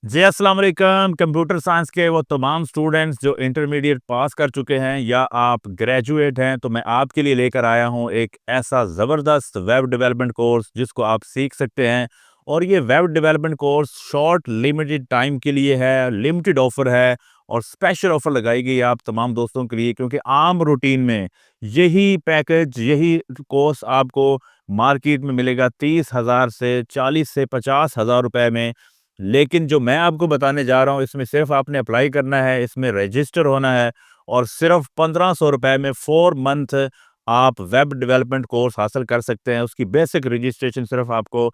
जी, अस्सलाम वालेकुम। Computer science के वो तमाम स्टूडेंट्स जो इंटरमीडिएट पास कर चुके हैं या आप ग्रेजुएट हैं, तो मैं आपके लिए लेकर आया हूँ एक ऐसा ज़बरदस्त वेब डेवलपमेंट कोर्स जिसको आप सीख सकते हैं। और ये web development course short limited time के लिए है, लिमिटेड ऑफ़र है और स्पेशल ऑफ़र लगाई गई है आप तमाम दोस्तों के लिए, क्योंकि आम रूटीन में यही पैकेज, यही कोर्स आपको मार्केट में मिलेगा 30,000 से 40 से 50,000 रुपए में। लेकिन जो मैं आपको बताने जा रहा हूँ, इसमें सिर्फ़ आपने अप्लाई करना है, इसमें रजिस्टर होना है और सिर्फ़ ₹1500 में 4 मंथ आप वेब डेवलपमेंट कोर्स हासिल कर सकते हैं। उसकी बेसिक रजिस्ट्रेशन सिर्फ़ आपको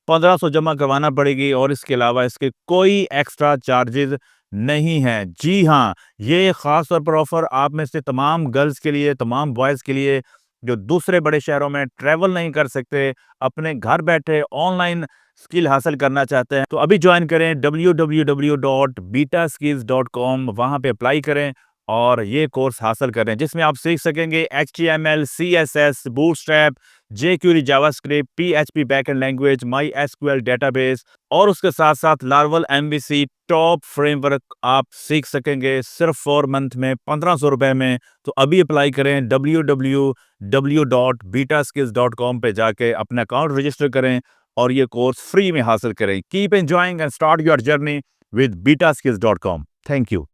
1500 जमा करवाना पड़ेगी और इसके अलावा इसके कोई एक्स्ट्रा चार्जेज़ नहीं हैं। जी हाँ, ये ख़ास तौर पर ऑफ़र आप में से तमाम गर्ल्स के लिए, तमाम बॉयज़ के लिए, जो दूसरे बड़े शहरों में ट्रैवल नहीं कर सकते, अपने घर बैठे ऑनलाइन स्किल हासिल करना चाहते हैं, तो अभी जॉइन करें www.betaskills.com, वहाँ पे अप्लाई करें और ये कोर्स हासिल करें, जिसमें आप सीख सकेंगे HTML, CSS, bootstrap, jQuery, JavaScript, PHP backend language, MySQL database और उसके साथ-साथ लार्वल MVC टॉप फ्रेमवर्क आप सीख सकेंगे सिर्फ 4 मंथ में ₹1500 में। तो अभी अप्लाई करें www.betaskills.com पे जाके अपना अकाउंट रजिस्टर करें और ये कोर्स फ्री में हासिल करें। Keep enjoying and start your journey with betaskills.com। Thank you.